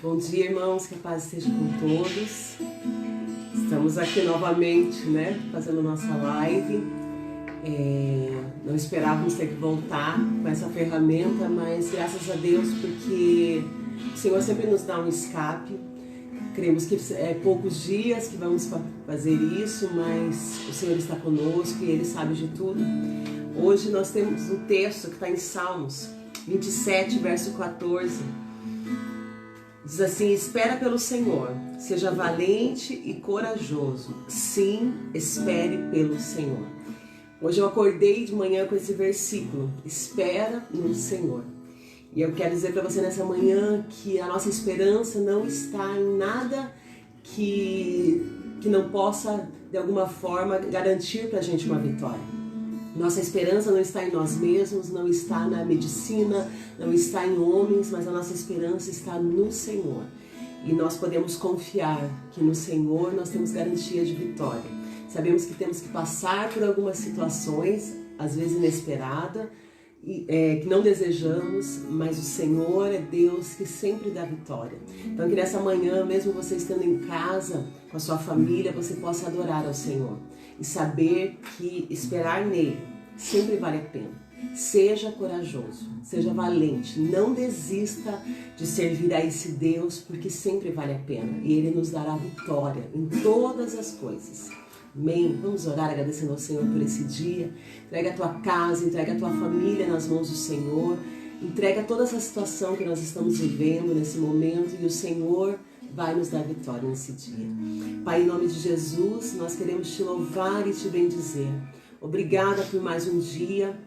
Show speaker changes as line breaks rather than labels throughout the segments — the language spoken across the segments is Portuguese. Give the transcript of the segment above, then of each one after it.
Bom dia, irmãos, que a paz esteja com todos. Estamos aqui novamente, fazendo nossa live. Não esperávamos ter que voltar com essa ferramenta, mas graças a Deus, porque o Senhor sempre nos dá um escape. Cremos que é poucos dias que vamos fazer isso, mas o Senhor está conosco e Ele sabe de tudo. Hoje nós temos um texto que está em Salmos 27, verso 14. Diz assim: espera pelo Senhor, seja valente e corajoso. Sim, espere pelo Senhor. Hoje eu acordei de manhã com esse versículo: espera no Senhor. E eu quero dizer para você nessa manhã que a nossa esperança não está em nada que não possa, de alguma forma, garantir para a gente uma vitória. Nossa esperança não está em nós mesmos, não está na medicina, não está em homens, mas a nossa esperança está no Senhor. E nós podemos confiar que no Senhor nós temos garantia de vitória. Sabemos que temos que passar por algumas situações, às vezes inesperadas, que não desejamos, mas o Senhor é Deus que sempre dá vitória. Então que nessa manhã, mesmo você estando em casa, com a sua família, você possa adorar ao Senhor e saber que esperar nele sempre vale a pena. Seja corajoso, seja valente, não desista de servir a esse Deus, porque sempre vale a pena e Ele nos dará vitória em todas as coisas. Amém? Vamos orar agradecendo ao Senhor por esse dia. Entrega a tua casa, entrega a tua família nas mãos do Senhor. Entrega toda essa situação que nós estamos vivendo nesse momento e o Senhor vai nos dar vitória nesse dia. Pai, em nome de Jesus, nós queremos te louvar e te bendizer. Obrigada por mais um dia.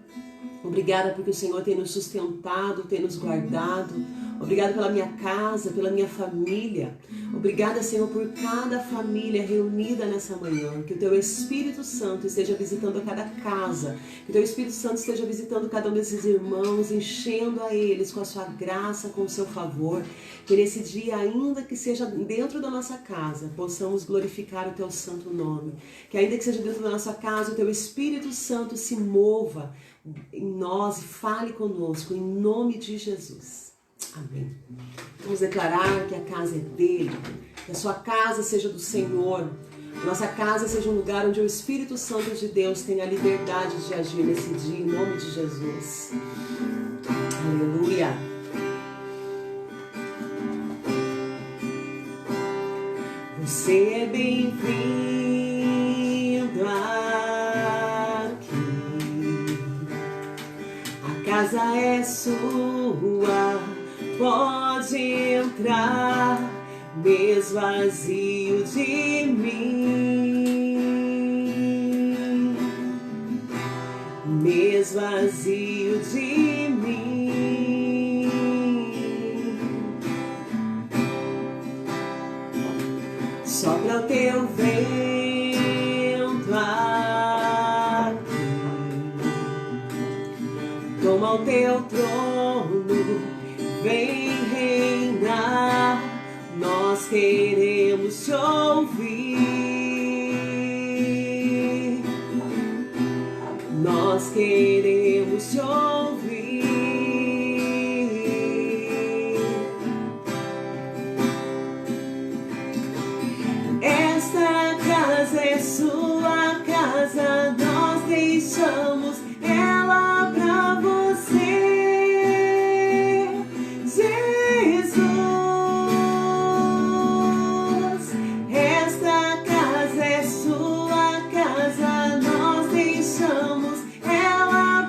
Obrigada porque o Senhor tem nos sustentado, tem nos guardado. Obrigada pela minha casa, pela minha família. Obrigada, Senhor, por cada família reunida nessa manhã. Que o Teu Espírito Santo esteja visitando a cada casa. Que o Teu Espírito Santo esteja visitando cada um desses irmãos, enchendo a eles com a Sua graça, com o Seu favor. Que nesse dia, ainda que seja dentro da nossa casa, possamos glorificar o Teu santo nome. Que ainda que seja dentro da nossa casa, o Teu Espírito Santo se mova em nós e fale conosco, em nome de Jesus. Amém. Vamos declarar que a casa é dele, que a sua casa seja do Senhor, a nossa casa seja um lugar onde o Espírito Santo de Deus tenha a liberdade de agir nesse dia, em nome de Jesus. Aleluia. Você é bem-vindo aqui, a casa é sua. Pode entrar, mês vazio de mim, mês vazio de mim. Sopra o teu vento aqui, toma o teu trono, vem reinar, nós queremos te ouvir, nós queremos te ouvir. Esta casa é sua casa, nós deixamos ela pra você. Ela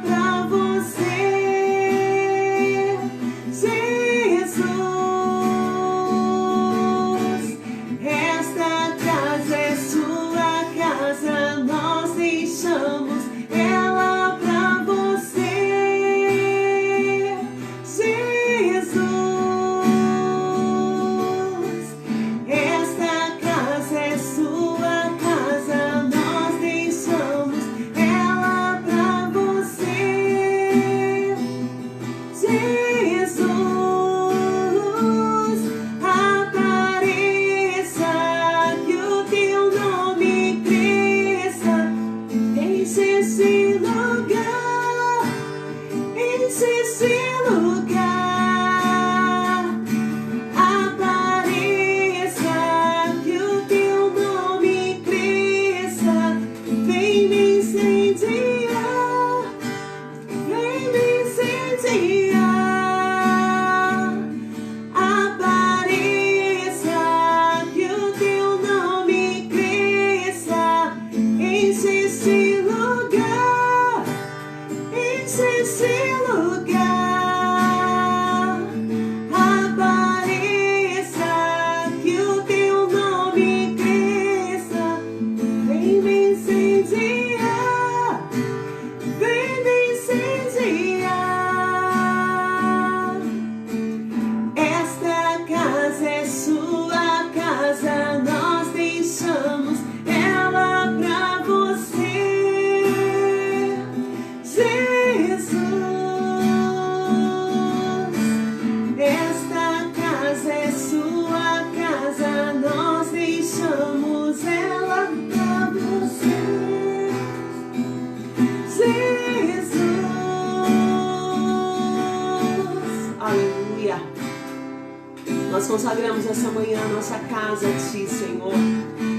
Aleluia. Nós consagramos essa manhã a nossa casa a Ti, Senhor.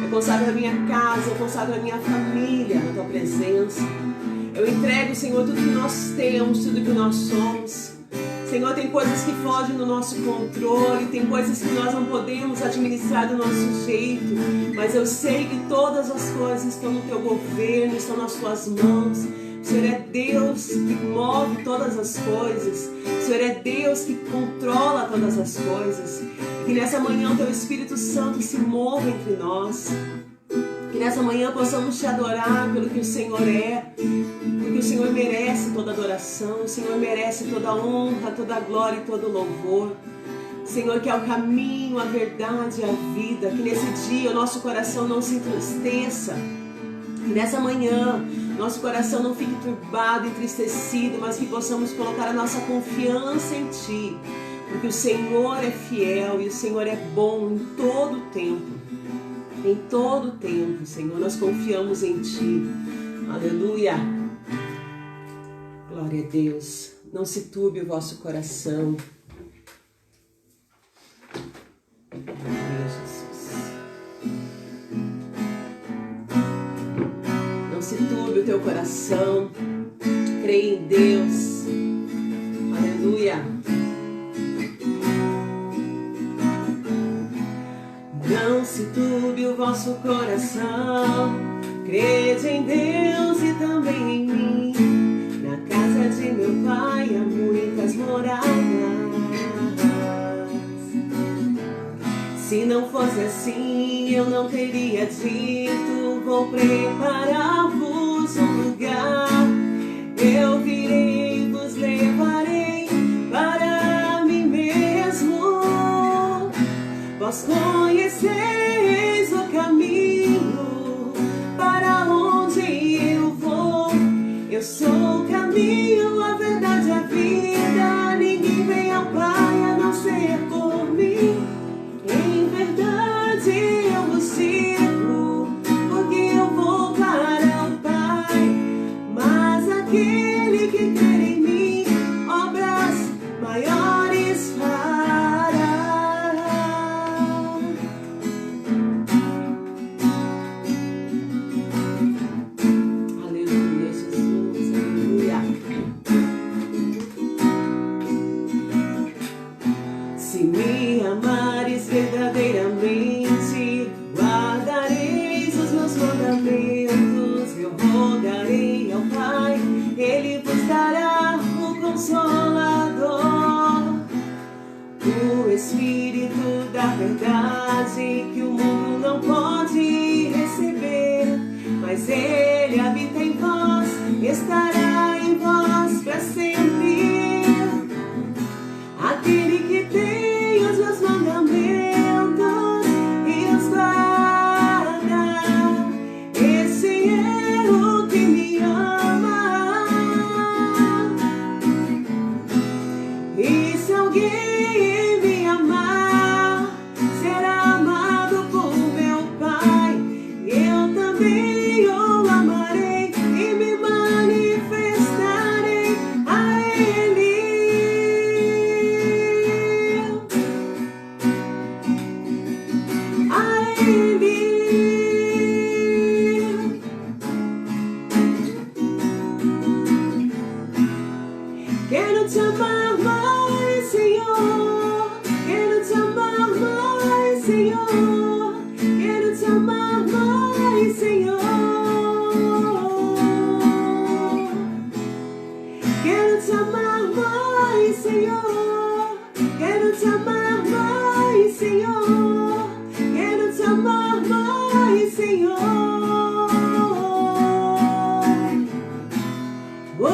Eu consagro a minha casa, eu consagro a minha família na Tua presença. Eu entrego, Senhor, tudo que nós temos, tudo que nós somos. Senhor, tem coisas que fogem do nosso controle, tem coisas que nós não podemos administrar do nosso jeito, mas eu sei que todas as coisas estão no Teu governo, estão nas Tuas mãos. O Senhor é Deus que move todas as coisas, o Senhor é Deus que controla todas as coisas. E que nessa manhã o Teu Espírito Santo se mova entre nós, que nessa manhã possamos Te adorar pelo que o Senhor é, porque o Senhor merece toda adoração, o Senhor merece toda honra, toda glória e todo louvor. Senhor, que é o caminho, a verdade e a vida, que nesse dia o nosso coração não se entristeça, que nessa manhã nosso coração não fique turbado, entristecido, mas que possamos colocar a nossa confiança em Ti, porque o Senhor é fiel e o Senhor é bom em todo o tempo. Em todo o tempo, Senhor, nós confiamos em Ti. Aleluia. Glória a Deus. Não se turbe o vosso coração. Glória a Jesus. Não se turbe o teu coração. Creia em Deus. Aleluia. Não se turbe o vosso coração, crede em Deus e também em mim. Na casa de meu Pai há muitas moradas. Se não fosse assim, eu não teria dito: vou preparar-vos um lugar. Eu virei, vos levarei para mim mesmo. Vós conheceis o caminho para onde eu vou. Eu sou o caminho, a verdade e a vida. Ninguém vem ao Pai a não ser por mim. Em verdade eu vos sigo, porque eu vou para o Pai. Mas aquele que crer em mim, obras maiores fará. Aleluia, Jesus, aleluia. Se me amares verdadeiramente, guardareis os meus mandamentos. Eu rogarei ao Pai, Ele vos dará o Consolador, o Espírito da verdade, que o mundo não pode receber, mas Ele habita em vós, estará em vós para sempre. Aquele que tem os meus mandamentos e os guarda, esse é o que me ama. E se alguém me amar, será amado por meu Pai. Eu também o amarei e me manifestarei a Ele. A Ele. Quero te amar mais, Senhor. Quero te amar mais, Senhor. Quero te amar mais, Senhor. Quero te amar mais, Senhor. Quero te amar mais, Senhor. Quero te amar mais, Senhor. Oh, oh,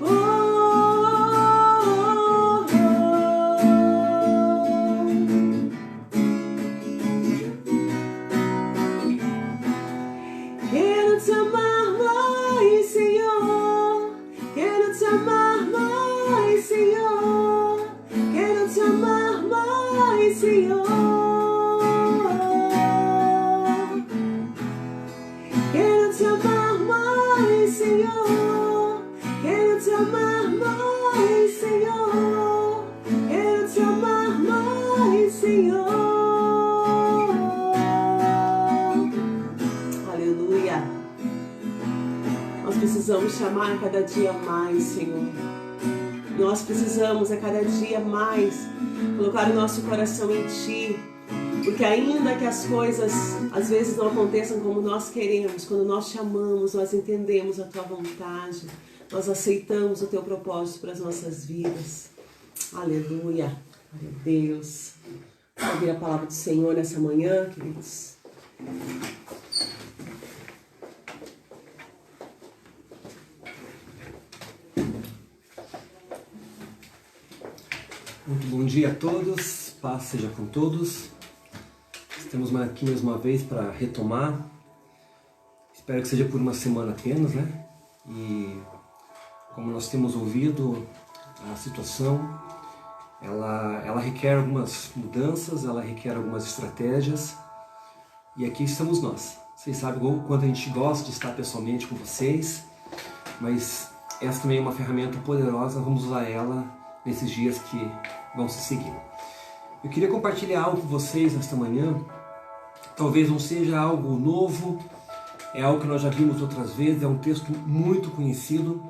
oh, oh, oh, oh. te amar a cada dia mais, Senhor. Nós precisamos a cada dia mais colocar o nosso coração em Ti, porque ainda que as coisas às vezes não aconteçam como nós queremos, quando nós te amamos, nós entendemos a Tua vontade, nós aceitamos o Teu propósito para as nossas vidas. Aleluia, glória a Deus. Vamos ouvir a palavra do Senhor nessa manhã, queridos.
Muito bom dia a todos, paz seja com todos. Estamos aqui mais uma vez para retomar. Espero que seja por uma semana apenas, né? E como nós temos ouvido, a situação, ela requer algumas mudanças, ela requer algumas estratégias. E aqui estamos nós. Vocês sabem o quanto a gente gosta de estar pessoalmente com vocês, mas essa também é uma ferramenta poderosa, vamos usar ela nesses dias que vão se seguir. Eu queria compartilhar algo com vocês nesta manhã. Talvez não seja algo novo, é algo que nós já vimos outras vezes, é um texto muito conhecido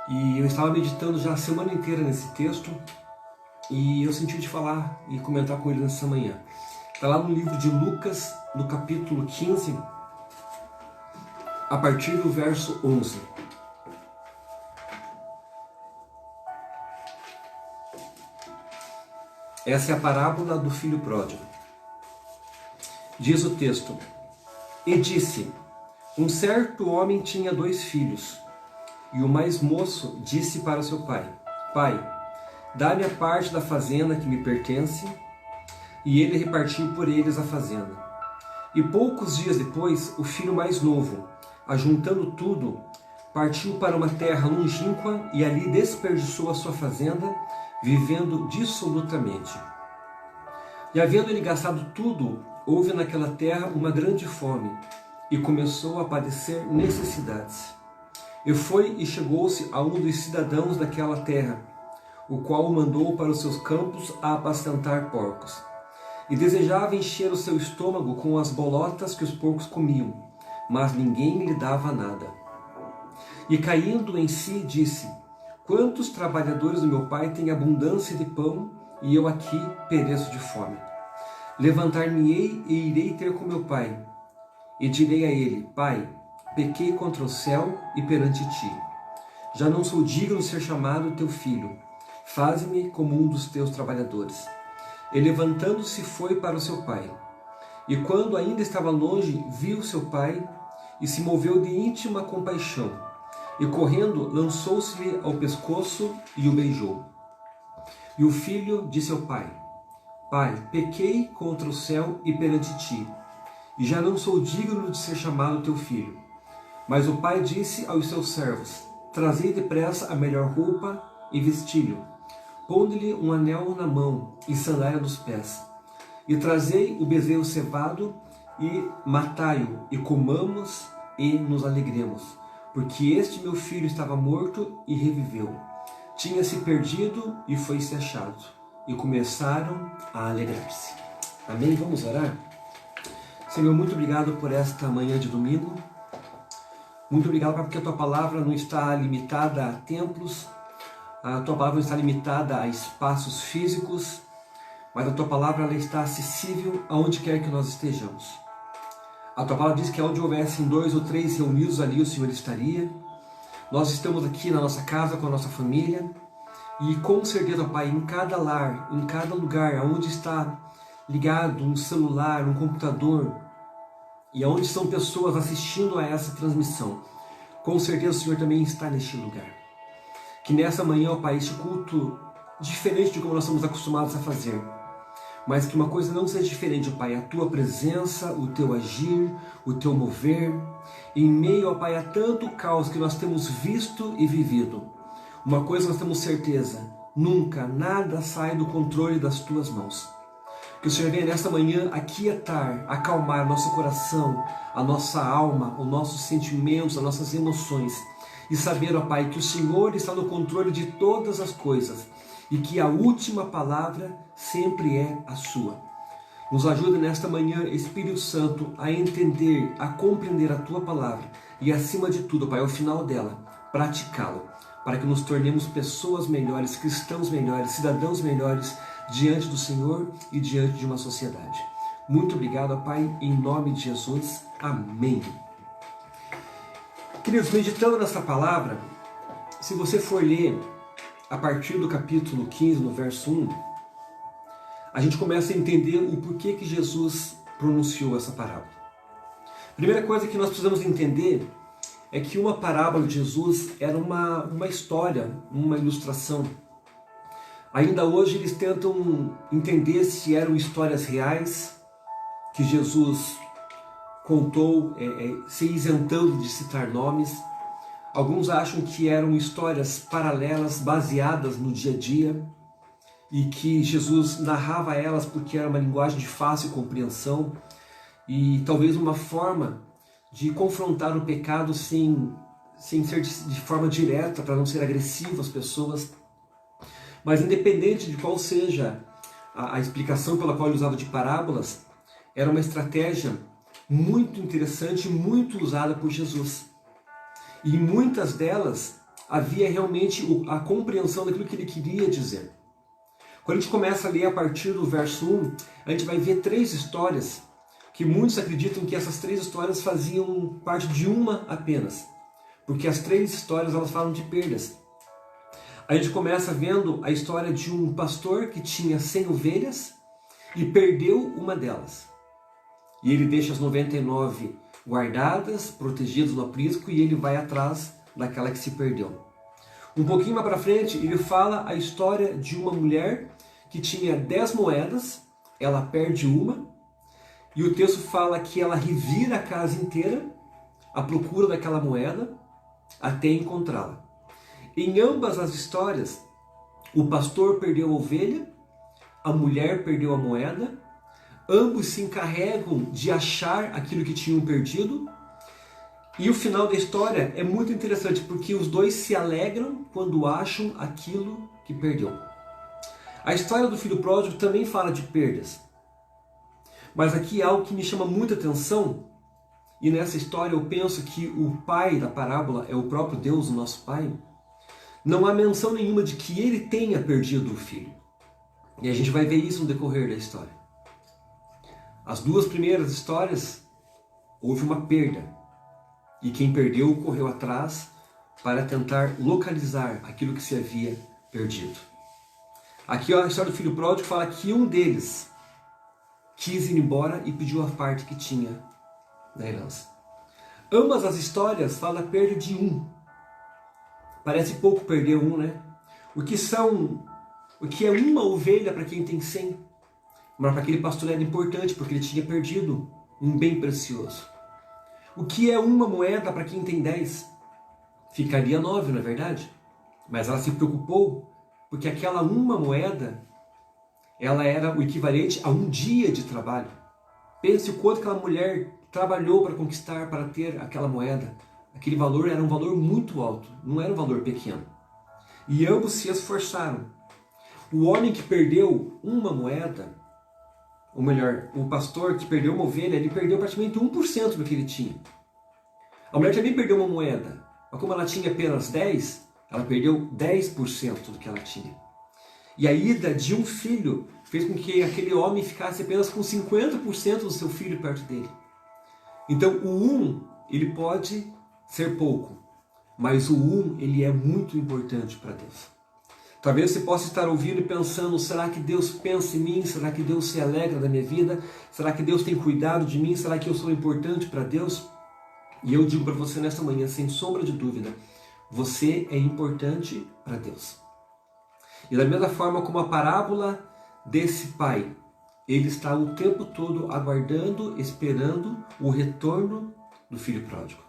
e eu estava meditando já a semana inteira nesse texto e eu senti de falar e comentar com ele nessa manhã. Está lá no livro de Lucas, no capítulo 15, a partir do verso 11. Essa é a parábola do filho pródigo. Diz o texto: E disse, um certo homem tinha 2 filhos, e o mais moço disse para seu pai, Pai, dá-me a parte da fazenda que me pertence, e ele repartiu por eles a fazenda. E poucos dias depois, o filho mais novo, ajuntando tudo, partiu para uma terra longínqua e ali desperdiçou a sua fazenda, vivendo dissolutamente. E havendo ele gastado tudo, houve naquela terra uma grande fome, e começou a padecer necessidades. E foi e chegou-se a um dos cidadãos daquela terra, o qual o mandou para os seus campos a apacentar porcos. E desejava encher o seu estômago com as bolotas que os porcos comiam, mas ninguém lhe dava nada. E caindo em si, disse, Quantos trabalhadores do meu pai têm abundância de pão, e eu aqui pereço de fome? Levantar-me-ei e irei ter com meu pai, e direi a ele, Pai, pequei contra o céu e perante ti. Já não sou digno de ser chamado teu filho. Faze-me como um dos teus trabalhadores. E levantando-se foi para o seu pai. E quando ainda estava longe, viu seu pai, e se moveu de íntima compaixão. E correndo, lançou-se-lhe ao pescoço e o beijou. E o filho disse ao pai, Pai, pequei contra o céu e perante ti, e já não sou digno de ser chamado teu filho. Mas o pai disse aos seus servos, Trazei depressa a melhor roupa e vestilho, pondo-lhe um anel na mão e sandália nos pés. E trazei o bezerro cevado e matai-o, e comamos e nos alegremos. Porque este meu filho estava morto e reviveu. Tinha-se perdido e foi-se achado. E começaram a alegrar-se. Amém? Vamos orar? Senhor, muito obrigado por esta manhã de domingo. Muito obrigado porque a Tua palavra não está limitada a templos, a Tua palavra não está limitada a espaços físicos, mas a Tua palavra ela está acessível aonde quer que nós estejamos. A Tua palavra diz que onde houvessem 2 ou 3 reunidos ali o Senhor estaria. Nós estamos aqui na nossa casa com a nossa família e com certeza, Pai, em cada lar, em cada lugar onde está ligado um celular, um computador e onde estão pessoas assistindo a essa transmissão, com certeza o Senhor também está neste lugar. Que nessa manhã, ó Pai, este culto diferente de como nós estamos acostumados a fazer, mas que uma coisa não seja diferente, ó Pai, a Tua presença, o Teu agir, o Teu mover, em meio, ó Pai, a tanto caos que nós temos visto e vivido. Uma coisa nós temos certeza, nunca, nada sai do controle das Tuas mãos. Que o Senhor venha nesta manhã aquietar, acalmar nosso coração, a nossa alma, os nossos sentimentos, as nossas emoções, e saber, ó Pai, que o Senhor está no controle de todas as coisas, e que a última palavra sempre é a Sua. Nos ajuda nesta manhã, Espírito Santo, a entender, a compreender a Tua palavra e, acima de tudo, Pai, ao final dela, praticá-lo, para que nos tornemos pessoas melhores, cristãos melhores, cidadãos melhores diante do Senhor e diante de uma sociedade. Muito obrigado, Pai, em nome de Jesus. Amém. Queridos, meditando nessa palavra, se você for ler a partir do capítulo 15, no verso 1, a gente começa a entender o porquê que Jesus pronunciou essa parábola. Primeira coisa que nós precisamos entender é que uma parábola de Jesus era uma história, uma ilustração. Ainda hoje eles tentam entender se eram histórias reais que Jesus contou, se isentando de citar nomes. Alguns acham que eram histórias paralelas, baseadas no dia a dia, e que Jesus narrava elas porque era uma linguagem de fácil compreensão e talvez uma forma de confrontar o pecado sem ser de forma direta, para não ser agressivo às pessoas. Mas independente de qual seja a explicação pela qual ele usava de parábolas, era uma estratégia muito interessante, muito usada por Jesus. E em muitas delas havia realmente a compreensão daquilo que ele queria dizer. Quando a gente começa a ler a partir do verso 1, a gente vai ver 3 histórias que muitos acreditam que essas 3 histórias faziam parte de uma apenas. Porque as 3 histórias elas falam de perdas. A gente começa vendo a história de um pastor que tinha 100 ovelhas e perdeu uma delas. E ele deixa as 99 guardadas, protegidas no aprisco, e ele vai atrás daquela que se perdeu. Um pouquinho mais para frente, ele fala a história de uma mulher que tinha 10 moedas, ela perde uma, e o texto fala que ela revira a casa inteira à procura daquela moeda até encontrá-la. Em ambas as histórias, o pastor perdeu a ovelha, a mulher perdeu a moeda, ambos se encarregam de achar aquilo que tinham perdido, e o final da história é muito interessante, porque os dois se alegram quando acham aquilo que perdeu. A história do filho pródigo também fala de perdas. Mas aqui há algo que me chama muita atenção, e nessa história eu penso que o pai da parábola é o próprio Deus, o nosso Pai. Não há menção nenhuma de que ele tenha perdido o filho. E a gente vai ver isso no decorrer da história. As 2 primeiras histórias, houve uma perda. E quem perdeu correu atrás para tentar localizar aquilo que se havia perdido. Aqui a história do filho pródigo fala que um deles quis ir embora e pediu a parte que tinha da herança. Ambas as histórias falam da perda de um. Parece pouco perder um, né? O que é uma ovelha para quem tem 100? Mas para aquele pastor era importante, porque ele tinha perdido um bem precioso. O que é uma moeda para quem tem 10? Ficaria 9, não é verdade? Mas ela se preocupou, porque aquela uma moeda, ela era o equivalente a um dia de trabalho. Pense o quanto aquela mulher trabalhou para conquistar, para ter aquela moeda. Aquele valor era um valor muito alto, não era um valor pequeno. E ambos se esforçaram. O homem que perdeu uma moeda, ou melhor, o pastor que perdeu uma ovelha, ele perdeu praticamente 1% do que ele tinha. A mulher também perdeu uma moeda, mas como ela tinha apenas 10, ela perdeu 10% do que ela tinha. E a ida de um filho fez com que aquele homem ficasse apenas com 50% do seu filho perto dele. Então o ele pode ser pouco, mas o ele é muito importante para Deus. Talvez você possa estar ouvindo e pensando, será que Deus pensa em mim? Será que Deus se alegra da minha vida? Será que Deus tem cuidado de mim? Será que eu sou importante para Deus? E eu digo para você nesta manhã, sem sombra de dúvida, você é importante para Deus. E da mesma forma como a parábola desse pai, ele está o tempo todo aguardando, esperando o retorno do filho pródigo.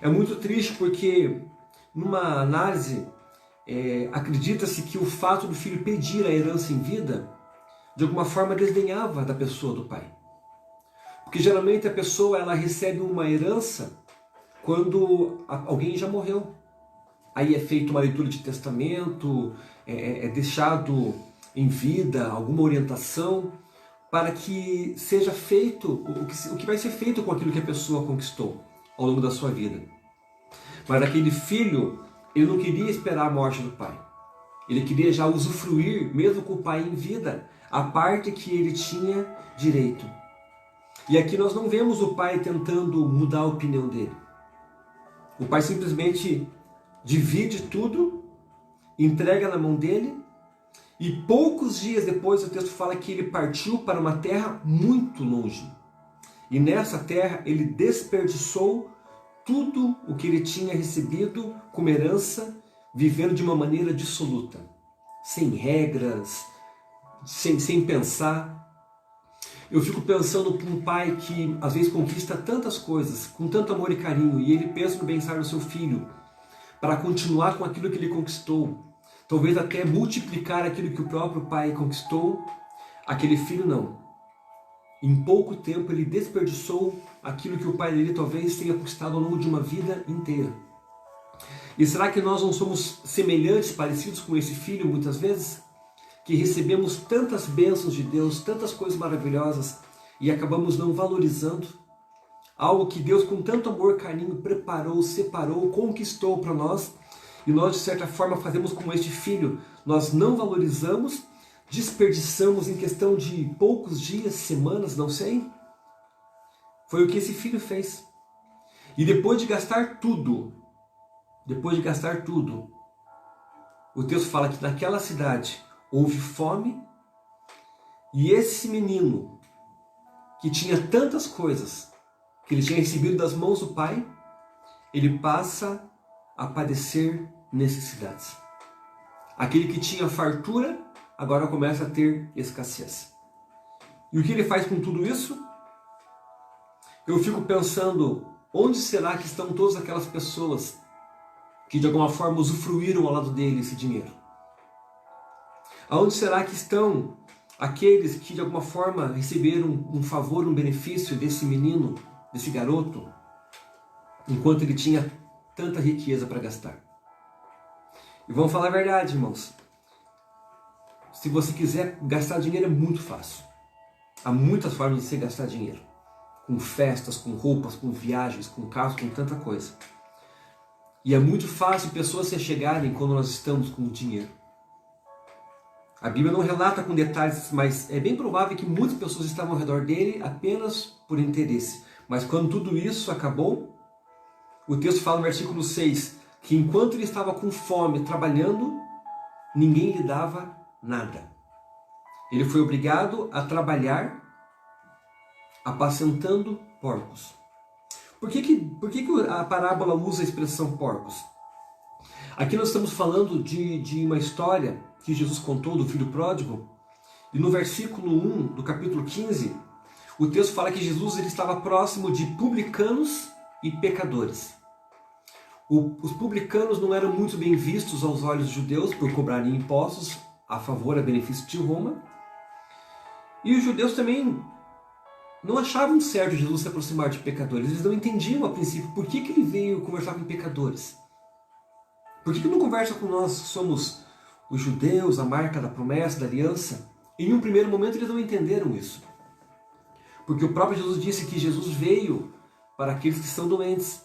É muito triste porque, numa análise, acredita-se que o fato do filho pedir a herança em vida, de alguma forma desdenhava da pessoa do pai. Porque geralmente a pessoa ela recebe uma herança quando alguém já morreu. Aí é feita uma leitura de testamento, é deixado em vida alguma orientação para que seja feito o que vai ser feito com aquilo que a pessoa conquistou ao longo da sua vida. Mas aquele filho, ele não queria esperar a morte do pai. Ele queria já usufruir, mesmo com o pai em vida, a parte que ele tinha direito. E aqui nós não vemos o pai tentando mudar a opinião dele. O pai simplesmente divide tudo, entrega na mão dele, e poucos dias depois o texto fala que ele partiu para uma terra muito longe. E nessa terra ele desperdiçou tudo o que ele tinha recebido como herança, vivendo de uma maneira dissoluta, sem regras, sem pensar. Eu fico pensando por um pai que às vezes conquista tantas coisas, com tanto amor e carinho, e ele pensa no bem-estar do seu filho, para continuar com aquilo que ele conquistou, talvez até multiplicar aquilo que o próprio pai conquistou. Aquele filho não. Em pouco tempo ele desperdiçou aquilo que o pai dele talvez tenha conquistado ao longo de uma vida inteira. E será que nós não somos semelhantes, parecidos com esse filho muitas vezes? Que recebemos tantas bênçãos de Deus, tantas coisas maravilhosas e acabamos não valorizando algo que Deus com tanto amor, carinho, preparou, separou, conquistou para nós, e nós de certa forma fazemos como este filho, nós não valorizamos, desperdiçamos em questão de poucos dias, semanas, não sei. Foi o que esse filho fez. E depois de gastar tudo, o texto fala que naquela cidade houve fome, e esse menino, que tinha tantas coisas, que ele tinha recebido das mãos do pai, ele passa a padecer necessidades. Aquele que tinha fartura, agora começa a ter escassez. E o que ele faz com tudo isso? Eu fico pensando, onde será que estão todas aquelas pessoas que de alguma forma usufruíram ao lado dele esse dinheiro? Aonde será que estão aqueles que de alguma forma receberam um favor, um benefício desse menino, desse garoto, enquanto ele tinha tanta riqueza para gastar? E vamos falar a verdade, irmãos. Se você quiser gastar dinheiro é muito fácil. Há muitas formas de você gastar dinheiro. Com festas, com roupas, com viagens, com carros, com tanta coisa. E é muito fácil pessoas se chegarem quando nós estamos com dinheiro. A Bíblia não relata com detalhes, mas é bem provável que muitas pessoas estavam ao redor dele apenas por interesse. Mas quando tudo isso acabou, o texto fala no versículo 6, que enquanto ele estava com fome, trabalhando, ninguém lhe dava nada. Ele foi obrigado a trabalhar apacentando porcos. Por que a parábola usa a expressão porcos? Aqui nós estamos falando de uma história que Jesus contou do filho pródigo, e no versículo 1 do capítulo 15, o texto fala que Jesus ele estava próximo de publicanos e pecadores. Os publicanos não eram muito bem vistos aos olhos dos judeus por cobrarem impostos a favor, a benefício de Roma, e os judeus também não achavam certo Jesus se aproximar de pecadores. Eles não entendiam a princípio por que ele veio conversar com pecadores. Por que não conversa com nós que somos os judeus, a marca da promessa, da aliança? Em um primeiro momento eles não entenderam isso. Porque o próprio Jesus disse que Jesus veio para aqueles que são doentes.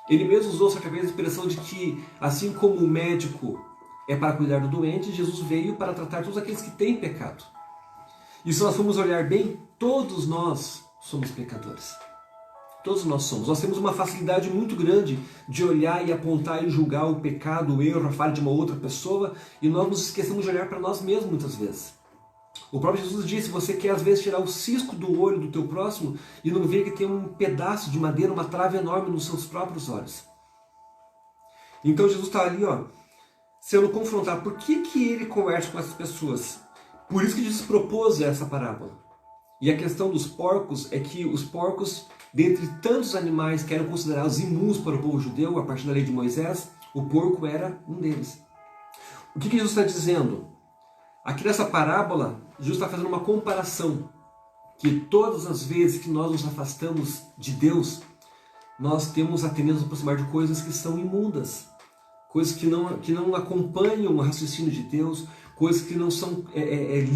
Ele mesmo usou certa vez a expressão de que, assim como o médico é para cuidar do doente, Jesus veio para tratar todos aqueles que têm pecado. E se nós formos olhar bem, todos nós somos pecadores. Todos nós somos. Nós temos uma facilidade muito grande de olhar e apontar e julgar o pecado, o erro, a falha de uma outra pessoa, e nós nos esquecemos de olhar para nós mesmos muitas vezes. O próprio Jesus disse, você quer às vezes tirar o cisco do olho do teu próximo e não vê que tem um pedaço de madeira, uma trave enorme nos seus próprios olhos. Então Jesus está ali, sendo confrontado. Por que ele conversa com essas pessoas? Por isso que Jesus propôs essa parábola. E a questão dos porcos é que os porcos, dentre tantos animais que eram considerados imundos para o povo judeu, a partir da lei de Moisés, o porco era um deles. O que Jesus está dizendo? Aqui nessa parábola, Jesus está fazendo uma comparação, que todas as vezes que nós nos afastamos de Deus, nós temos a tendência a nos aproximar de coisas que são imundas, coisas que não acompanham o raciocínio de Deus, coisas que não são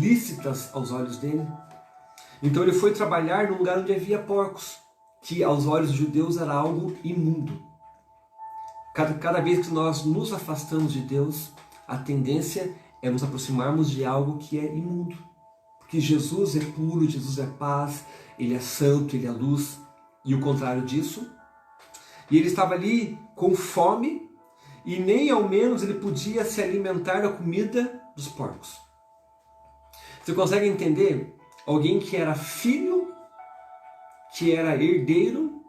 lícitas aos olhos dele. Então ele foi trabalhar num lugar onde havia porcos, que aos olhos dos judeus era algo imundo. Cada vez que nós nos afastamos de Deus, a tendência é nos aproximarmos de algo que é imundo. Porque Jesus é puro, Jesus é paz, Ele é santo, Ele é luz. E o contrário disso. E ele estava ali com fome e nem ao menos ele podia se alimentar da comida dos porcos. Você consegue entender? Alguém que era filho, que era herdeiro,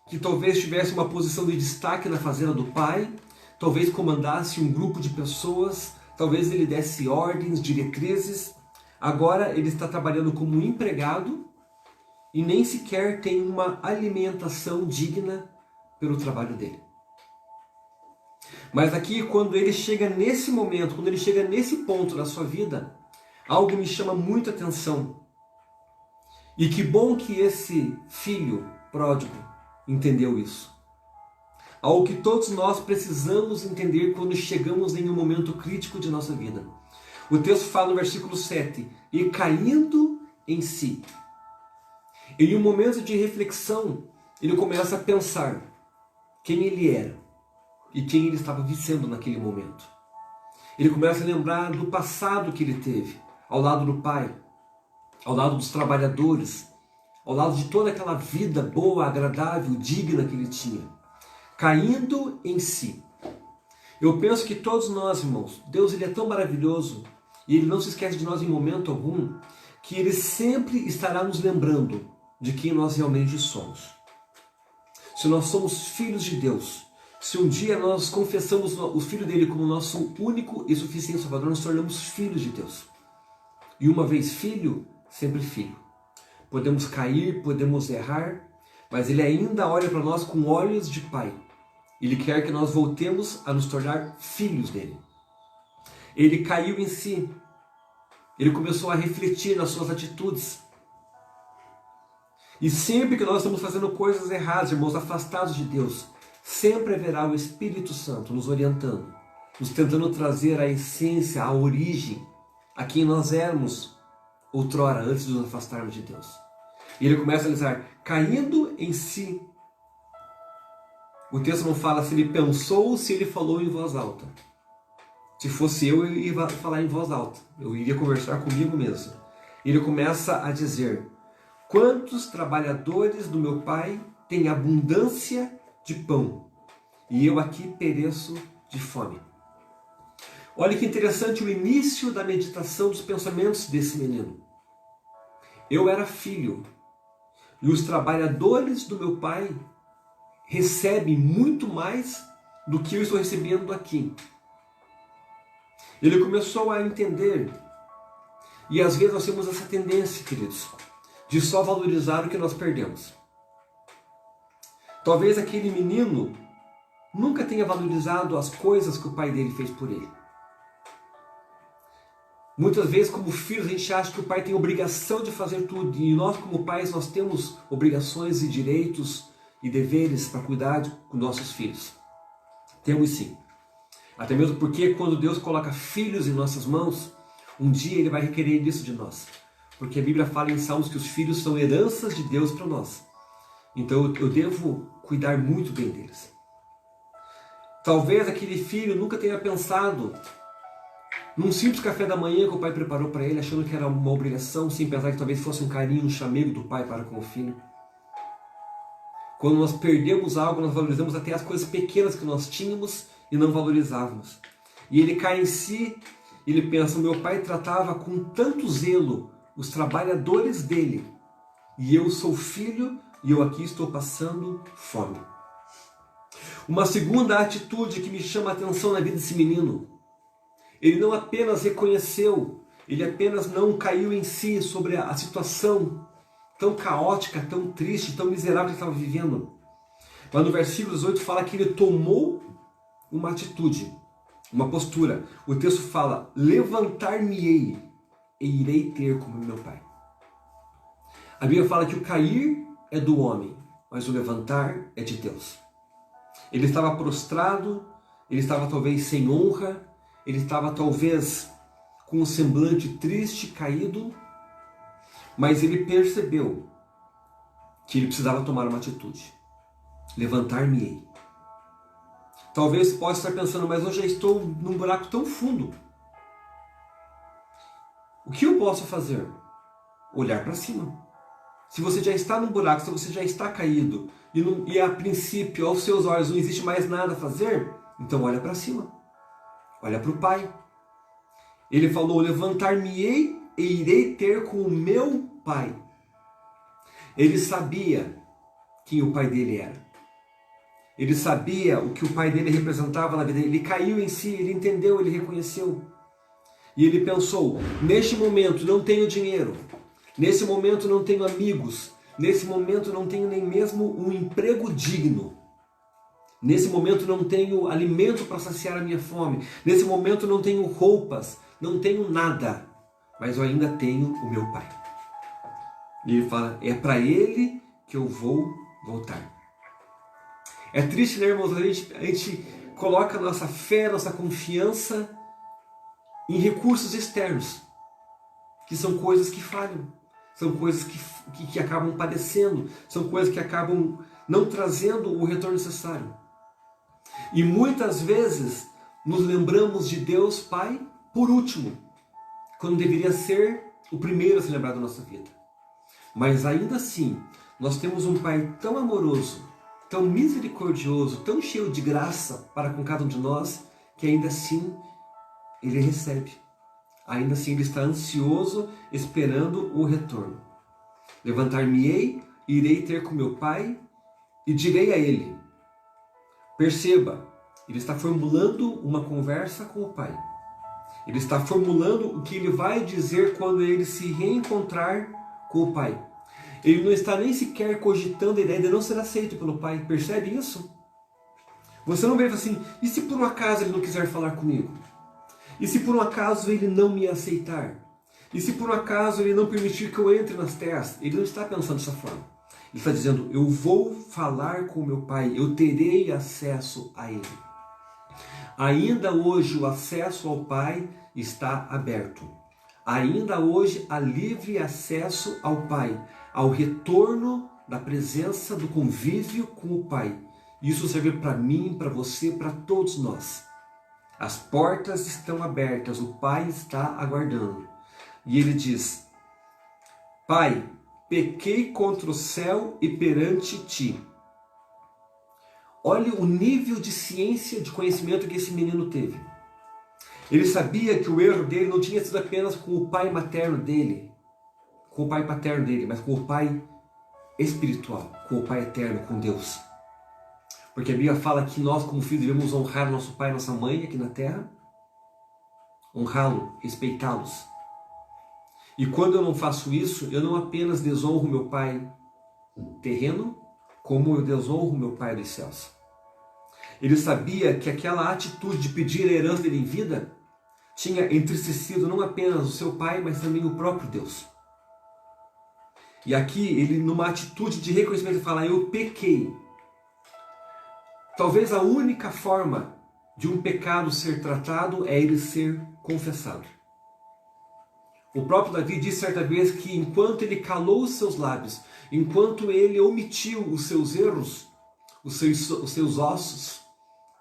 que talvez tivesse uma posição de destaque na fazenda do pai, talvez comandasse um grupo de pessoas, talvez ele desse ordens, diretrizes. Agora ele está trabalhando como um empregado e nem sequer tem uma alimentação digna pelo trabalho dele. Mas aqui, quando ele chega nesse momento, quando ele chega nesse ponto da sua vida, algo me chama muita atenção. E que bom que esse filho pródigo entendeu isso. Algo que todos nós precisamos entender quando chegamos em um momento crítico de nossa vida. O texto fala no versículo 7, e caindo em si. Em um momento de reflexão, ele começa a pensar quem ele era e quem ele estava sendo naquele momento. Ele começa a lembrar do passado que ele teve, ao lado do pai, ao lado dos trabalhadores, ao lado de toda aquela vida boa, agradável, digna que ele tinha. Caindo em si. Eu penso que todos nós, irmãos, Deus ele é tão maravilhoso e Ele não se esquece de nós em momento algum, que Ele sempre estará nos lembrando de quem nós realmente somos. Se nós somos filhos de Deus, se um dia nós confessamos o Filho dele como nosso único e suficiente Salvador, nós tornamos filhos de Deus. E uma vez filho, sempre filho. Podemos cair, podemos errar, mas Ele ainda olha para nós com olhos de Pai. Ele quer que nós voltemos a nos tornar filhos dele. Ele caiu em si. Ele começou a refletir nas suas atitudes. E sempre que nós estamos fazendo coisas erradas, irmãos, afastados de Deus, sempre haverá o Espírito Santo nos orientando, nos tentando trazer a essência, a origem, a quem nós éramos outrora, antes de nos afastarmos de Deus. E ele começa a analisar, caindo em si. O texto não fala se ele pensou ou se ele falou em voz alta. Se fosse eu ia falar em voz alta. Eu iria conversar comigo mesmo. E ele começa a dizer, quantos trabalhadores do meu pai têm abundância de pão, e eu aqui pereço de fome. Olha que interessante o início da meditação dos pensamentos desse menino. Eu era filho, e os trabalhadores do meu pai recebem muito mais do que eu estou recebendo aqui. Ele começou a entender, e às vezes nós temos essa tendência, queridos, de só valorizar o que nós perdemos. Talvez aquele menino nunca tenha valorizado as coisas que o pai dele fez por ele. Muitas vezes, como filhos, a gente acha que o pai tem obrigação de fazer tudo, e nós, como pais, nós temos obrigações e direitos e deveres para cuidar dos nossos filhos. Temos sim. Até mesmo porque quando Deus coloca filhos em nossas mãos, um dia Ele vai requerer isso de nós. Porque a Bíblia fala em Salmos que os filhos são heranças de Deus para nós. Então eu devo cuidar muito bem deles. Talvez aquele filho nunca tenha pensado num simples café da manhã que o pai preparou para ele, achando que era uma obrigação, sem pensar que talvez fosse um carinho, um chamego do pai para com o filho. Quando nós perdemos algo, nós valorizamos até as coisas pequenas que nós tínhamos e não valorizávamos. E ele cai em si, ele pensa, meu pai tratava com tanto zelo os trabalhadores dele, e eu sou filho e eu aqui estou passando fome. Uma segunda atitude que me chama a atenção na vida desse menino, ele não apenas reconheceu, ele apenas não caiu em si sobre a situação tão caótica, tão triste, tão miserável que ele estava vivendo. Mas no versículo 18 fala que ele tomou uma atitude, uma postura. O texto fala, levantar-me-ei e irei ter como meu pai. A Bíblia fala que o cair é do homem, mas o levantar é de Deus. Ele estava prostrado, ele estava talvez sem honra, ele estava talvez com um semblante triste, caído, mas ele percebeu que ele precisava tomar uma atitude. Levantar-me-ei. Talvez você possa estar pensando, mas eu já estou num buraco tão fundo. O que eu posso fazer? Olhar para cima. Se você já está num buraco, se você já está caído, e a princípio, aos seus olhos, não existe mais nada a fazer, então olha para cima. Olha para o Pai. Ele falou, levantar-me-ei e irei ter com o meu Pai. Ele sabia quem o pai dele era. Ele sabia o que o pai dele representava na vida dele. Ele caiu em si, ele entendeu, ele reconheceu. E ele pensou, neste momento não tenho dinheiro, nesse momento não tenho amigos, nesse momento não tenho nem mesmo um emprego digno. Nesse momento não tenho alimento para saciar a minha fome. Nesse momento não tenho roupas, não tenho nada. Mas eu ainda tenho o meu pai. E ele fala, é para ele que eu vou voltar. É triste, né, irmãos? A gente coloca nossa fé, nossa confiança em recursos externos, que são coisas que falham, são coisas que acabam padecendo, são coisas que acabam não trazendo o retorno necessário. E muitas vezes nos lembramos de Deus Pai por último, quando deveria ser o primeiro a se lembrar da nossa vida. Mas ainda assim, nós temos um Pai tão amoroso, tão misericordioso, tão cheio de graça para com cada um de nós, que ainda assim Ele recebe. Ainda assim Ele está ansioso, esperando o retorno. Levantar-me-ei, irei ter com meu Pai e direi a Ele. Perceba, Ele está formulando uma conversa com o Pai. Ele está formulando o que Ele vai dizer quando Ele se reencontrar com o Pai. Ele não está nem sequer cogitando a ideia de não ser aceito pelo Pai. Percebe isso? Você não vê assim, e se por um acaso Ele não quiser falar comigo? E se por um acaso Ele não me aceitar? E se por um acaso Ele não permitir que eu entre nas terras? Ele não está pensando dessa forma. Ele está dizendo, eu vou falar com o meu Pai, eu terei acesso a Ele. Ainda hoje o acesso ao Pai está aberto. Ainda hoje há livre acesso ao Pai, ao retorno da presença, do convívio com o Pai. Isso serve para mim, para você, para todos nós. As portas estão abertas, o Pai está aguardando. E Ele diz, Pai, pequei contra o céu e perante Ti. Olha o nível de ciência, de conhecimento que esse menino teve. Ele sabia que o erro dele não tinha sido apenas com o pai materno dele, com o pai paterno dele, mas com o pai espiritual, com o pai eterno, com Deus. Porque a Bíblia fala que nós, como filhos, devemos honrar nosso pai e nossa mãe aqui na terra, honrá-lo, respeitá-los. E quando eu não faço isso, eu não apenas desonro meu pai terreno, como eu desonro meu pai dos céus. Ele sabia que aquela atitude de pedir a herança dele em vida tinha entristecido não apenas o seu pai, mas também o próprio Deus. E aqui ele, numa atitude de reconhecimento, fala, eu pequei. Talvez a única forma de um pecado ser tratado é ele ser confessado. O próprio Davi disse certa vez que enquanto ele calou os seus lábios, enquanto ele omitiu os seus erros, os seus ossos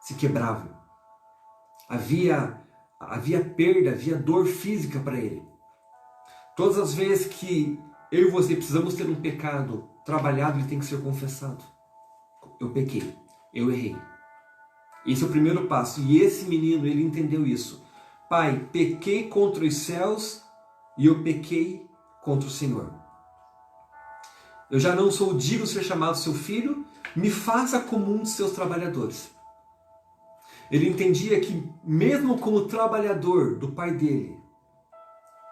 se quebravam. Havia perda, havia dor física para ele. Todas as vezes que eu e você precisamos ter um pecado trabalhado, ele tem que ser confessado. Eu pequei, eu errei. Esse é o primeiro passo. E esse menino, ele entendeu isso. Pai, pequei contra os céus e eu pequei contra o Senhor. Eu já não sou digno de ser chamado seu filho, me faça como um de seus trabalhadores. Ele entendia que mesmo como trabalhador do pai dele,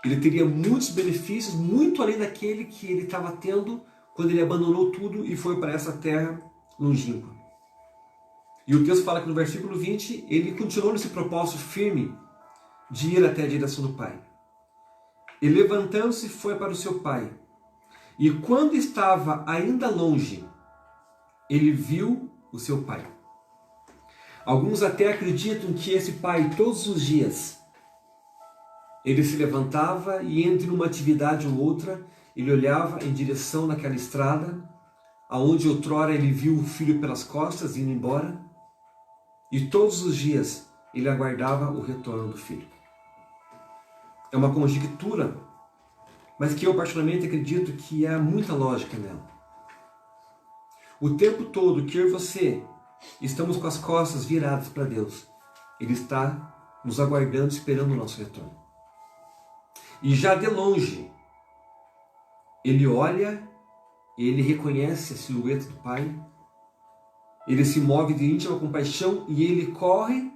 ele teria muitos benefícios, muito além daquele que ele estava tendo quando ele abandonou tudo e foi para essa terra longínqua. E o texto fala que no versículo 20, ele continuou nesse propósito firme de ir até a direção do pai. E levantando-se foi para o seu pai. E quando estava ainda longe, ele viu o seu pai. Alguns até acreditam que esse pai, todos os dias, ele se levantava e entre uma atividade ou outra, ele olhava em direção naquela estrada, aonde outrora ele viu o filho pelas costas indo embora, E todos os dias ele aguardava o retorno do filho. É uma conjectura, mas que eu particularmente acredito que há muita lógica nela. O tempo todo que eu e você estamos com as costas viradas para Deus, Ele está nos aguardando, esperando o nosso retorno. E já de longe, Ele olha, Ele reconhece a silhueta do Pai, Ele se move de íntima compaixão e Ele corre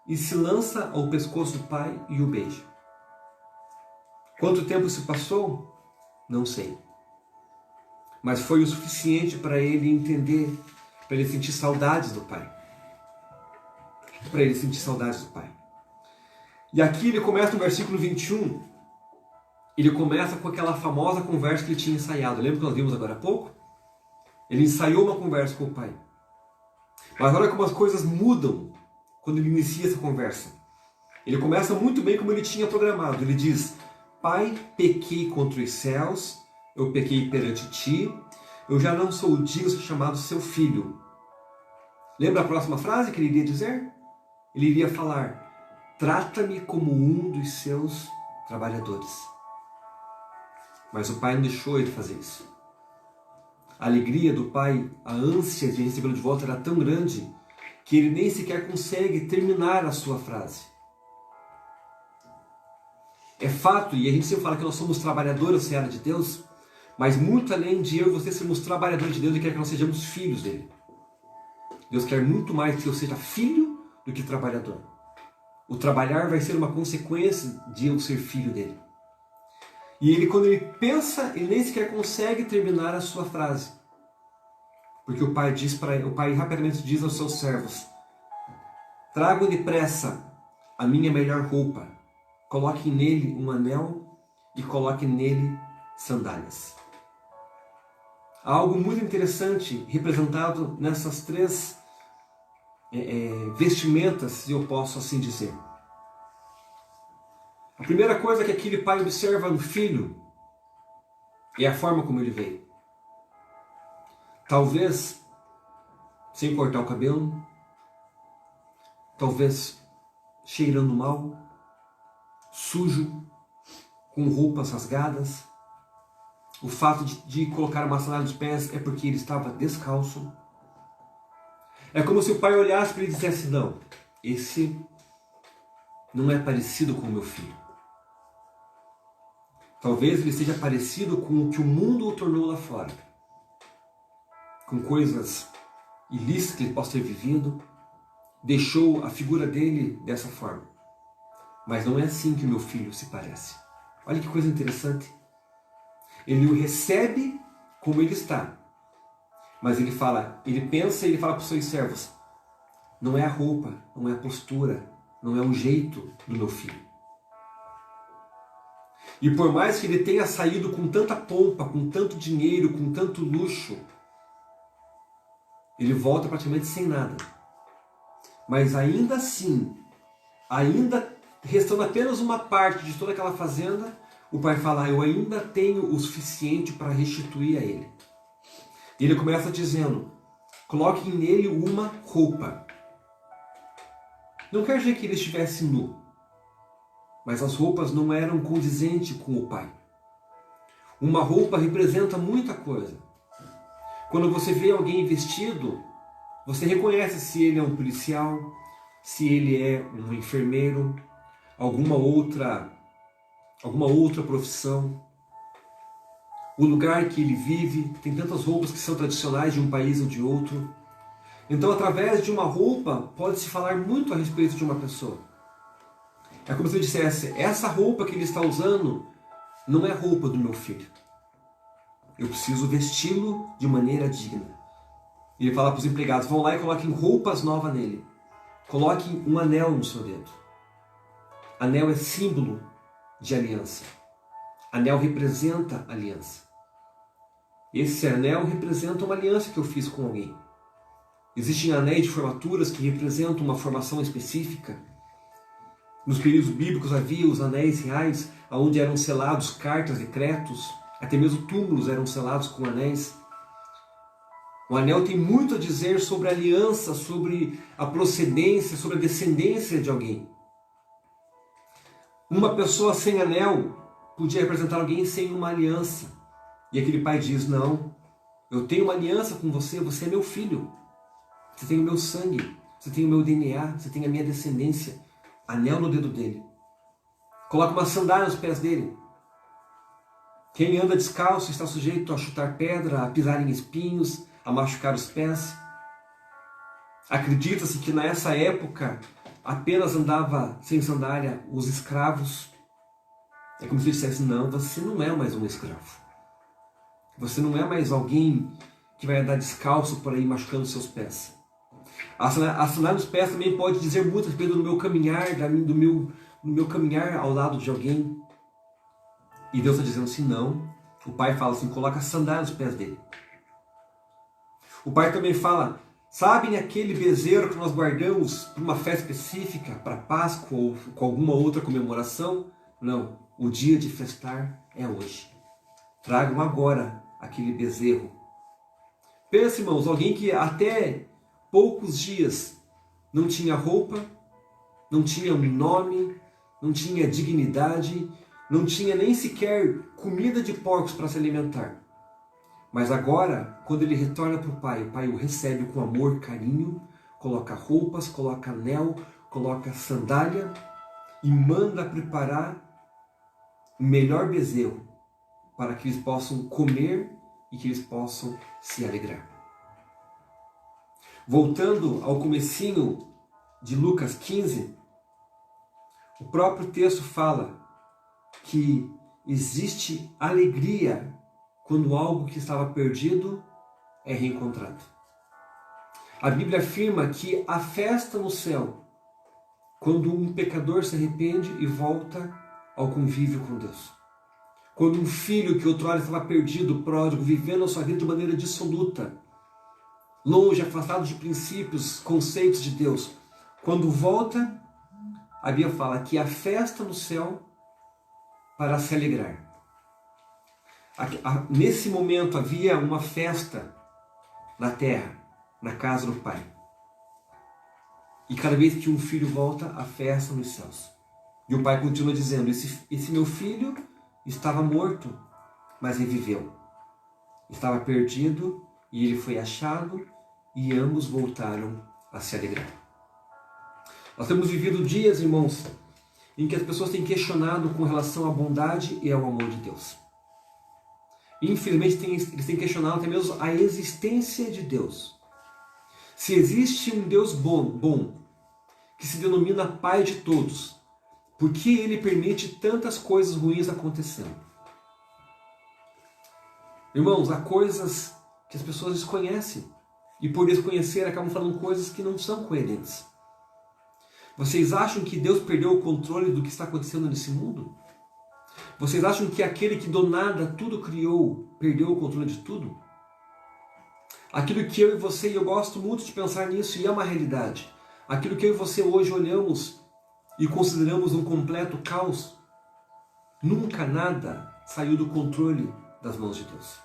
e se lança ao pescoço do Pai e o beija. Quanto tempo se passou? Não sei. Mas foi o suficiente para ele entender, para ele sentir saudades do Pai. Para ele sentir saudades do Pai. E aqui ele começa no versículo 21, ele começa com aquela famosa conversa que ele tinha ensaiado. Lembra que nós vimos agora há pouco? Ele ensaiou uma conversa com o Pai. Mas olha como as coisas mudam quando ele inicia essa conversa. Ele começa muito bem como ele tinha programado. Ele diz: Pai, pequei contra os céus, eu pequei perante ti, eu já não sou digno de ser chamado seu filho. Lembra a próxima frase que ele iria dizer? Ele iria falar: trata-me como um dos seus trabalhadores. Mas o pai não deixou ele fazer isso. A alegria do pai, a ânsia de recebê-lo de volta era tão grande que ele nem sequer consegue terminar a sua frase. É fato, e a gente sempre fala que nós somos trabalhadores da seara de Deus, mas muito além de eu e você sermos trabalhadores de Deus, Ele quer que nós sejamos filhos dele. Deus quer muito mais que eu seja filho do que trabalhador. O trabalhar vai ser uma consequência de eu ser filho dele. E ele, quando ele pensa, ele nem sequer consegue terminar a sua frase. Porque o pai rapidamente diz aos seus servos: tragam depressa a minha melhor roupa, coloquem nele um anel e coloquem nele sandálias. Há algo muito interessante representado nessas três vestimentas, se eu posso assim dizer. A primeira coisa que aquele pai observa no filho é a forma como ele veio. Talvez sem cortar o cabelo, talvez cheirando mal, sujo, com roupas rasgadas. O fato de colocar uma sandália nos pés é porque ele estava descalço. É como se o pai olhasse para ele e dissesse: não, esse não é parecido com o meu filho. Talvez ele seja parecido com o que o mundo o tornou lá fora. Com coisas ilícitas que ele possa ter vivido. Deixou a figura dele dessa forma. Mas não é assim que o meu filho se parece. Olha que coisa interessante. Ele o recebe como ele está. Mas ele pensa e ele fala para os seus servos: não é a roupa, não é a postura, não é o jeito do meu filho. E por mais que ele tenha saído com tanta pompa, com tanto dinheiro, com tanto luxo, ele volta praticamente sem nada. Mas ainda assim, ainda restando apenas uma parte de toda aquela fazenda, o pai fala: eu ainda tenho o suficiente para restituir a ele. E ele começa dizendo: coloquem nele uma roupa. Não quer dizer que ele estivesse nu, mas as roupas não eram condizentes com o pai. Uma roupa representa muita coisa. Quando você vê alguém vestido, você reconhece se ele é um policial, se ele é um enfermeiro, alguma outra profissão. O lugar que ele vive, tem tantas roupas que são tradicionais de um país ou de outro. Então, através de uma roupa, pode-se falar muito a respeito de uma pessoa. É como se eu dissesse: essa roupa que ele está usando não é a roupa do meu filho. Eu preciso vesti-lo de maneira digna. E ele fala para os empregados: vão lá e coloquem roupas novas nele. Coloquem um anel no seu dedo. Anel é símbolo de aliança. Anel representa aliança. Esse anel representa uma aliança que eu fiz com alguém. Existem anéis de formaturas que representam uma formação específica. Nos períodos bíblicos havia os anéis reais, onde eram selados cartas, decretos, até mesmo túmulos eram selados com anéis. O anel tem muito a dizer sobre a aliança, sobre a procedência, sobre a descendência de alguém. Uma pessoa sem anel podia representar alguém sem uma aliança. E aquele pai diz, não, eu tenho uma aliança com você, você é meu filho. Você tem o meu sangue, você tem o meu DNA, você tem a minha descendência. Anel no dedo dele. Coloca uma sandália nos pés dele. Quem anda descalço está sujeito a chutar pedra, a pisar em espinhos, a machucar os pés. Acredita-se que nessa época apenas andava sem sandália os escravos. É como se dissesse, não, você não é mais um escravo. Você não é mais alguém que vai andar descalço por aí machucando seus pés. A sandália nos pés também pode dizer muito a respeito do meu caminhar, do meu caminhar ao lado de alguém. E Deus está dizendo assim, não. O pai fala assim, coloca a sandália nos pés dele. O pai também fala, sabem aquele bezerro que nós guardamos para uma festa específica, para Páscoa ou com alguma outra comemoração? Não, o dia de festar é hoje. Tragam agora aquele bezerro. Pensa, irmãos, alguém que até poucos dias não tinha roupa, não tinha um nome, não tinha dignidade, não tinha nem sequer comida de porcos para se alimentar. Mas agora, quando ele retorna para o pai o recebe com amor, carinho, coloca roupas, coloca anel, coloca sandália e manda preparar o melhor bezerro para que eles possam comer e que eles possam se alegrar. Voltando ao comecinho de Lucas 15, o próprio texto fala que existe alegria quando algo que estava perdido é reencontrado. A Bíblia afirma que há festa no céu quando um pecador se arrepende e volta ao convívio com Deus. Quando um filho que outrora estava perdido, pródigo, vivendo a sua vida de maneira dissoluta, longe, afastado de princípios, conceitos de Deus, quando volta, a Bíblia fala que há festa no céu para se alegrar. Nesse momento havia uma festa na terra, na casa do Pai. E cada vez que um filho volta, a festa nos céus. E o Pai continua dizendo, esse meu filho estava morto, mas reviveu. Estava perdido e ele foi achado e ambos voltaram a se alegrar. Nós temos vivido dias, irmãos, em que as pessoas têm questionado com relação à bondade e ao amor de Deus. Infelizmente, eles têm questionado até mesmo a existência de Deus. Se existe um Deus bom, que se denomina Pai de todos, por que Ele permite tantas coisas ruins acontecendo? Irmãos, há coisas que as pessoas desconhecem, e por desconhecer acabam falando coisas que não são coerentes. Vocês acham que Deus perdeu o controle do que está acontecendo nesse mundo? Vocês acham que aquele que do nada tudo criou, perdeu o controle de tudo? Aquilo que eu e você, e eu gosto muito de pensar nisso, e é uma realidade, aquilo que eu e você hoje olhamos e consideramos um completo caos, nunca nada saiu do controle das mãos de Deus.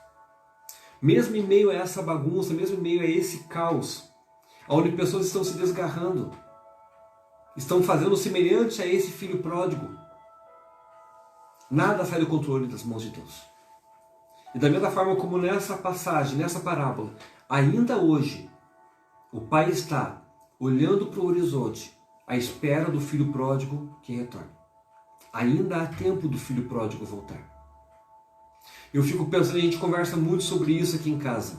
Mesmo em meio a essa bagunça, mesmo em meio a esse caos, onde pessoas estão se desgarrando, estão fazendo semelhante a esse filho pródigo, nada sai do controle das mãos de Deus. E da mesma forma como nessa passagem, nessa parábola, ainda hoje, o pai está olhando para o horizonte, à espera do filho pródigo que retorna. Ainda há tempo do filho pródigo voltar. Eu fico pensando, a gente conversa muito sobre isso aqui em casa.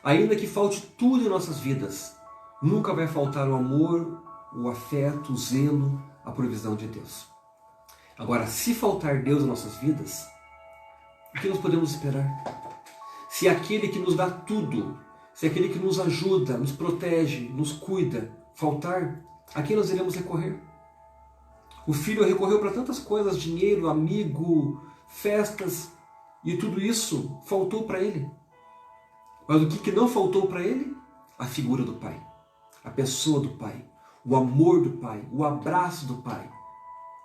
Ainda que falte tudo em nossas vidas, nunca vai faltar o amor, o afeto, o zelo, a provisão de Deus. Agora, se faltar Deus em nossas vidas, o que nós podemos esperar? Se aquele que nos dá tudo, se aquele que nos ajuda, nos protege, nos cuida, faltar, a quem nós iremos recorrer? O filho recorreu para tantas coisas, dinheiro, amigo, festas, e tudo isso faltou para ele. Mas o que não faltou para ele? A figura do Pai, a pessoa do Pai, o amor do Pai, o abraço do Pai,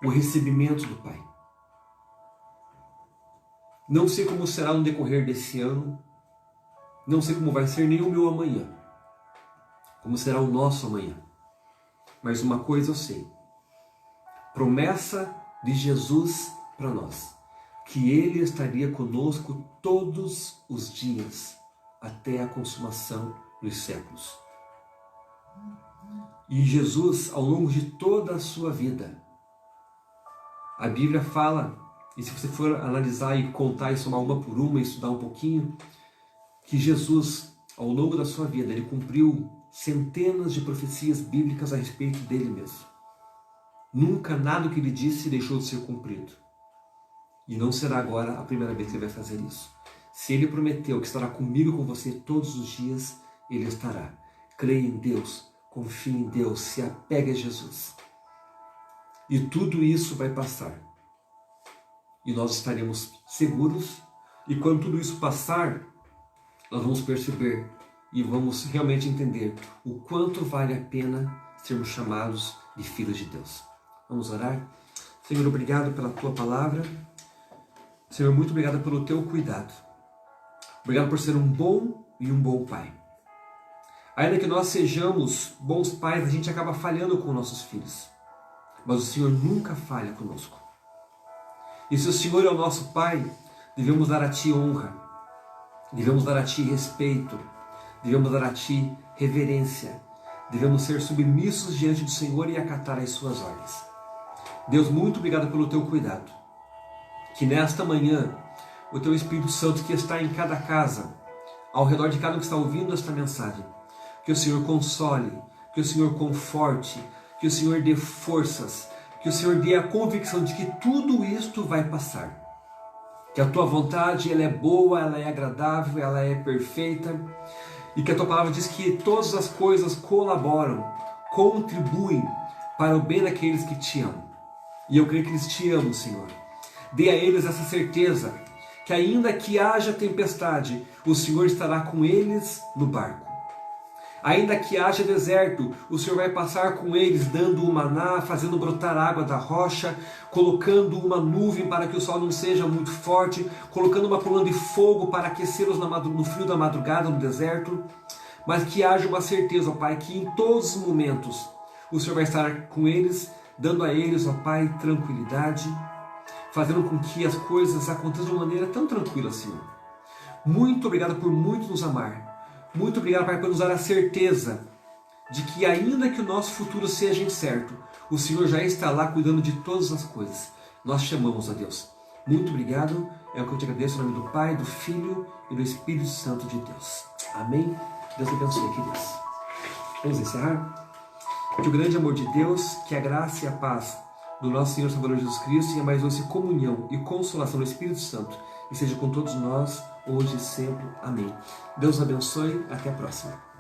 o recebimento do Pai. Não sei como será no decorrer desse ano, Não sei como vai ser nem o meu amanhã, como será o nosso amanhã. Mas uma coisa eu sei, promessa de Jesus para nós, que Ele estaria conosco todos os dias, até a consumação dos séculos. E Jesus, ao longo de toda a sua vida, a Bíblia fala, e se você for analisar e contar e somar uma por uma e estudar um pouquinho, que Jesus, ao longo da sua vida, Ele cumpriu centenas de profecias bíblicas a respeito dele mesmo. Nunca nada que Ele disse deixou de ser cumprido. E não será agora a primeira vez que Ele vai fazer isso. Se Ele prometeu que estará comigo e com você todos os dias, Ele estará. Creia em Deus, confie em Deus, se apegue a Jesus. E tudo isso vai passar. E nós estaremos seguros. E quando tudo isso passar, nós vamos perceber e vamos realmente entender o quanto vale a pena sermos chamados de filhos de Deus. Vamos orar? Senhor, obrigado pela Tua palavra. Senhor, muito obrigado pelo Teu cuidado. Obrigado por ser um bom Pai. Ainda que nós sejamos bons pais, a gente acaba falhando com nossos filhos. Mas o Senhor nunca falha conosco. E se o Senhor é o nosso Pai, devemos dar a Ti honra, devemos dar a Ti respeito, devemos dar a Ti reverência, devemos ser submissos diante do Senhor e acatar as Suas ordens. Deus, muito obrigado pelo Teu cuidado. Que nesta manhã, o Teu Espírito Santo que está em cada casa, ao redor de cada um que está ouvindo esta mensagem, que o Senhor console, que o Senhor conforte, que o Senhor dê forças, que o Senhor dê a convicção de que tudo isto vai passar. Que a Tua vontade ela é boa, ela é agradável, ela é perfeita. E que a Tua palavra diz que todas as coisas colaboram, contribuem para o bem daqueles que Te amam. E eu creio que eles Te amam, Senhor. Dê a eles essa certeza, que ainda que haja tempestade, o Senhor estará com eles no barco. Ainda que haja deserto, o Senhor vai passar com eles, dando o maná, fazendo brotar água da rocha, colocando uma nuvem para que o sol não seja muito forte, colocando uma coluna de fogo para aquecê-los no frio da madrugada no deserto. Mas que haja uma certeza, ó Pai, que em todos os momentos o Senhor vai estar com eles, dando a eles, ó Pai, tranquilidade, fazendo com que as coisas aconteçam de uma maneira tão tranquila, Senhor. Muito obrigado por muito nos amar. Muito obrigado, Pai, por nos dar a certeza de que ainda que o nosso futuro seja incerto, o Senhor já está lá cuidando de todas as coisas. Nós chamamos a Deus. Muito obrigado. É o que eu te agradeço em nome do Pai, do Filho e do Espírito Santo de Deus. Amém? Deus abençoe, queridos. Vamos encerrar? Que o grande amor de Deus, que a graça e a paz do nosso Senhor Salvador Jesus Cristo e a mais doce comunhão e consolação do Espírito Santo e seja com todos nós, hoje e sempre. Amém. Deus abençoe. Até a próxima.